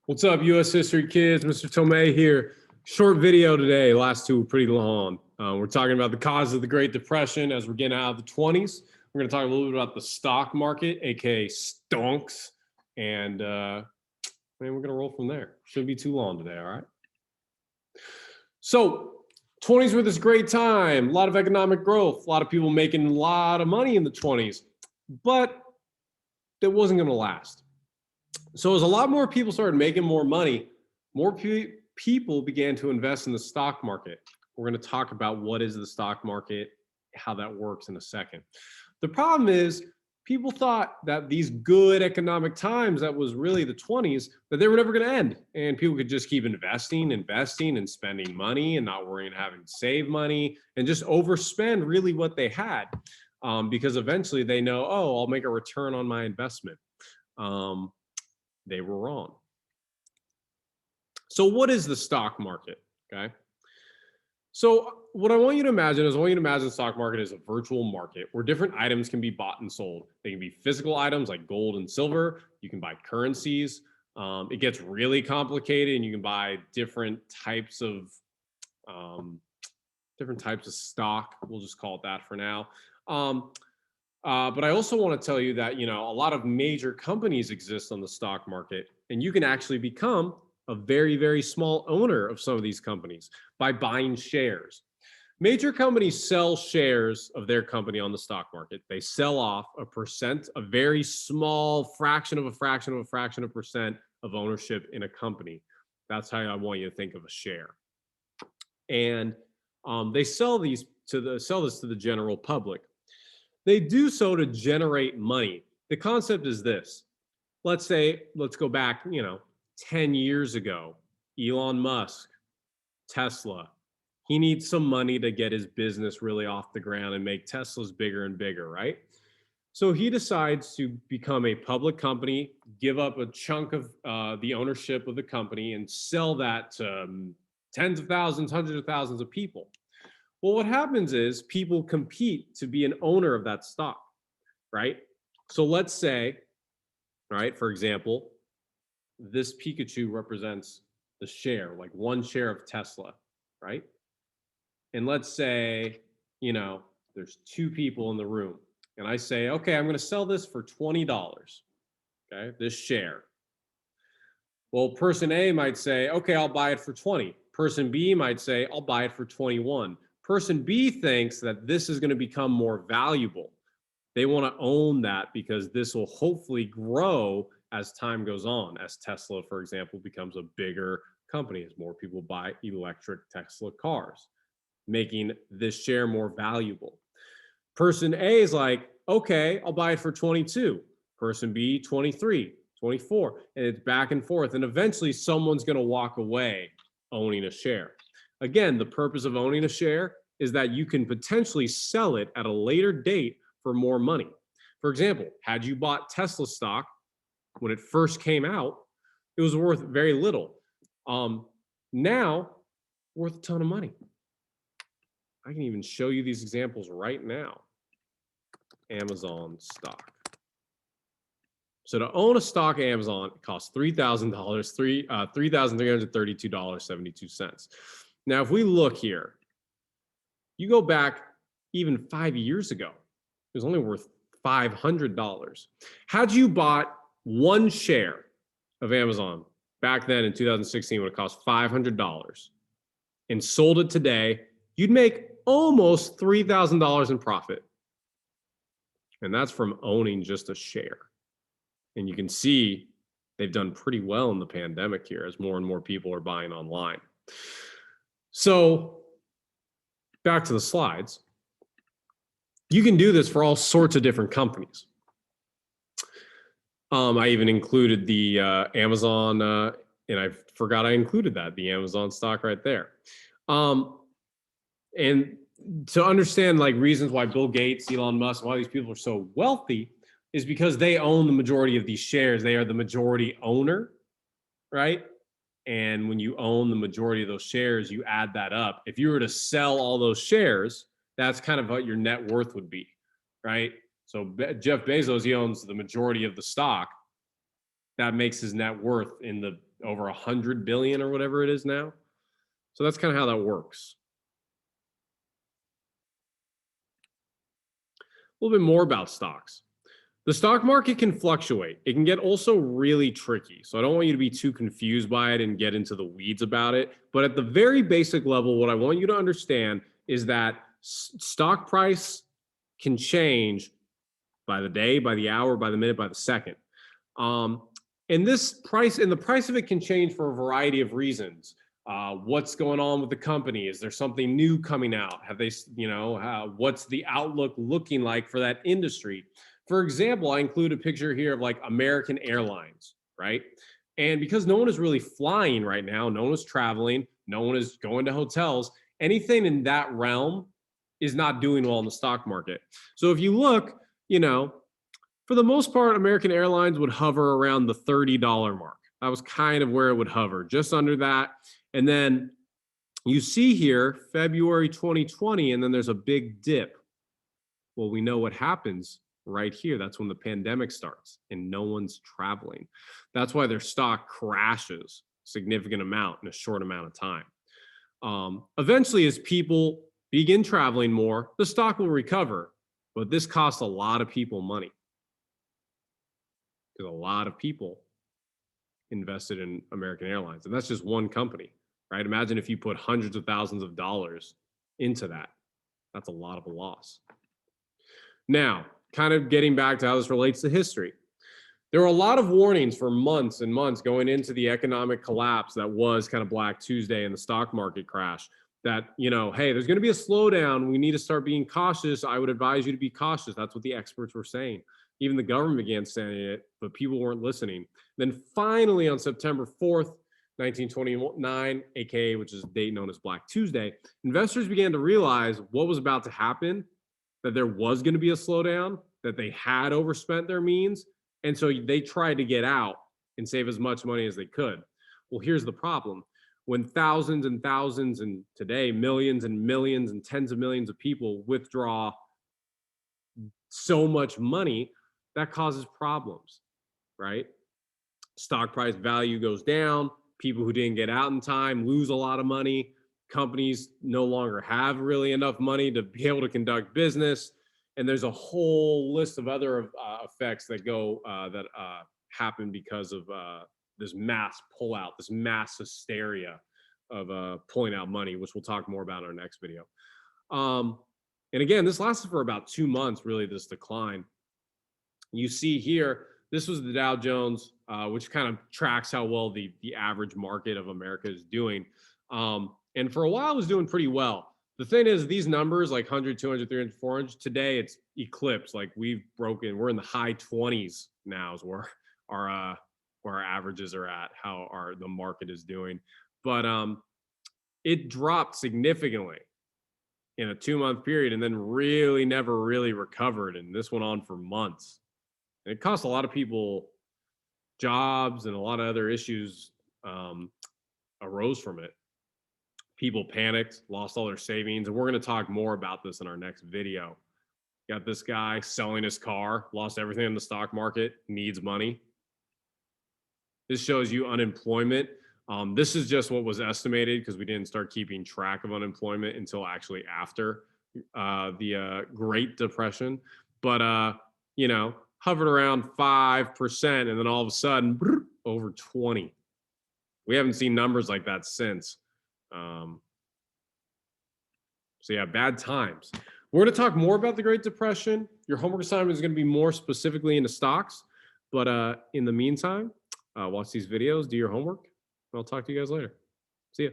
What's up, U.S. history kids? Mr. Tomei here. Short video today. Last two were pretty long. We're talking about the cause of the Great Depression as we're getting out of the 20s. We're going to talk a little bit about the stock market, aka stonks, and we're going to roll from there. Shouldn't be too long today, all right? So 20s were this great time, a lot of economic growth, a lot of people making a lot of money in the 20s, but that wasn't going to last. So as a lot more people started making more money, more people began to invest in the stock market. We're going to talk about what is the stock market, how that works in a second. The problem is people thought that these good economic times, that was really the 20s, that they were never going to end. And people could just keep investing and spending money and not worrying having to save money and just overspend really what they had. Because eventually they know, oh, I'll make a return on my investment. They were wrong. So what is the stock market? Okay. So what I want you to imagine is the stock market is a virtual market where different items can be bought and sold. They can be physical items like gold and silver. You can buy currencies. It gets really complicated and you can buy different types of stock. We'll just call it that for now. But I also want to tell you that, a lot of major companies exist on the stock market, and you can actually become a very, very small owner of some of these companies by buying shares. Major companies sell shares of their company on the stock market. They sell off a very small fraction of a fraction of a fraction of percent of ownership in a company. That's how I want you to think of a share. And they sell this to the general public. They do so to generate money. The concept is this. Let's go back, 10 years ago, Elon Musk, Tesla, he needs some money to get his business really off the ground and make Teslas bigger and bigger, right? So he decides to become a public company, give up a chunk of the ownership of the company and sell that to tens of thousands, hundreds of thousands of people. Well, what happens is people compete to be an owner of that stock, right? So let's say, right, for example, this Pikachu represents the share, like one share of Tesla, right? And let's say, there's two people in the room. And I say, okay, I'm going to sell this for $20, okay, this share. Well, person A might say, okay, I'll buy it for 20. Person B might say, I'll buy it for 21. Person B thinks that this is going to become more valuable. They want to own that because this will hopefully grow as time goes on, as Tesla, for example, becomes a bigger company, as more people buy electric Tesla cars, making this share more valuable. Person A is like, okay, I'll buy it for 22. Person B, 23, 24, and it's back and forth. And eventually someone's going to walk away owning a share. Again, the purpose of owning a share is that you can potentially sell it at a later date for more money. For example, had you bought Tesla stock when it first came out, it was worth very little. Now, worth a ton of money. I can even show you these examples right now. Amazon stock. So to own a stock at Amazon, it costs $3,000, $3,332.72. Now, if we look here, you go back even 5 years ago, it was only worth $500. Had you bought one share of Amazon back then in 2016 when it cost $500 and sold it today, you'd make almost $3,000 in profit. And that's from owning just a share. And you can see they've done pretty well in the pandemic here as more and more people are buying online. So back to the slides. You can do this for all sorts of different companies. I even included the Amazon, and I forgot I included that, the Amazon stock right there. And to understand reasons why Bill Gates, Elon Musk, why these people are so wealthy is because they own the majority of these shares. They are the majority owner, right? And when you own the majority of those shares, you add that up. If you were to sell all those shares, that's kind of what your net worth would be, right? So Jeff Bezos, he owns the majority of the stock. That makes his net worth in the over 100 billion or whatever it is now. So that's kind of how that works. A little bit more about stocks. The stock market can fluctuate. It can get also really tricky. So I don't want you to be too confused by it and get into the weeds about it. But at the very basic level, what I want you to understand is that stock price can change by the day, by the hour, by the minute, by the second. And the price of it can change for a variety of reasons. What's going on with the company? Is there something new coming out? Have they, what's the outlook looking like for that industry? For example, I include a picture here of like American Airlines, right? And because no one is really flying right now, no one is traveling, no one is going to hotels, anything in that realm is not doing well in the stock market. So if you look, for the most part, American Airlines would hover around the $30 mark. That was kind of where it would hover, just under that. And then you see here, February 2020, and then there's a big dip. Well, we know what happens right here. That's when the pandemic starts and no one's traveling. That's why their stock crashes a significant amount in a short amount of time. Eventually, as people begin traveling more, the stock will recover, but this costs a lot of people money because a lot of people invested in American Airlines, and that's just one company, right? Imagine if you put hundreds of thousands of dollars into that. That's a lot of a loss. Now, kind of getting back to how this relates to history. There were a lot of warnings for months and months going into the economic collapse that was kind of Black Tuesday and the stock market crash that, hey, there's going to be a slowdown. We need to start being cautious. I would advise you to be cautious. That's what the experts were saying. Even the government began saying it, but people weren't listening. Then finally on September 4th, 1929, aka which is a date known as Black Tuesday, investors began to realize what was about to happen, that there was going to be a slowdown, that they had overspent their means. And so they tried to get out and save as much money as they could. Well, here's the problem. When thousands and thousands, and today millions and millions and tens of millions of people withdraw so much money, that causes problems, right? Stock price value goes down. People who didn't get out in time lose a lot of money. Companies no longer have really enough money to be able to conduct business. And there's a whole list of other effects that happen because of this mass pullout, this mass hysteria of pulling out money, which we'll talk more about in our next video. And again, this lasted for about 2 months, really, this decline. You see here, this was the Dow Jones, which kind of tracks how well the average market of America is doing. And for a while, it was doing pretty well. The thing is, these numbers like 100, 200, 300, 400, today it's eclipsed. Like we're in the high 20s now is where our averages are at, how the market is doing. But it dropped significantly in a 2-month period and then really never really recovered. And this went on for months. And it cost a lot of people jobs, and a lot of other issues arose from it. People panicked, lost all their savings, and we're going to talk more about this in our next video. Got this guy selling his car, lost everything in the stock market, needs money. This shows you unemployment. This is just what was estimated because we didn't start keeping track of unemployment until actually after the Great Depression. But, hovered around 5%, and then all of a sudden, over 20. We haven't seen numbers like that since. So yeah, bad times. We're going to talk more about the Great Depression. Your homework assignment is going to be more specifically into stocks. But in the meantime, watch these videos, do your homework. I'll talk to you guys later. See ya.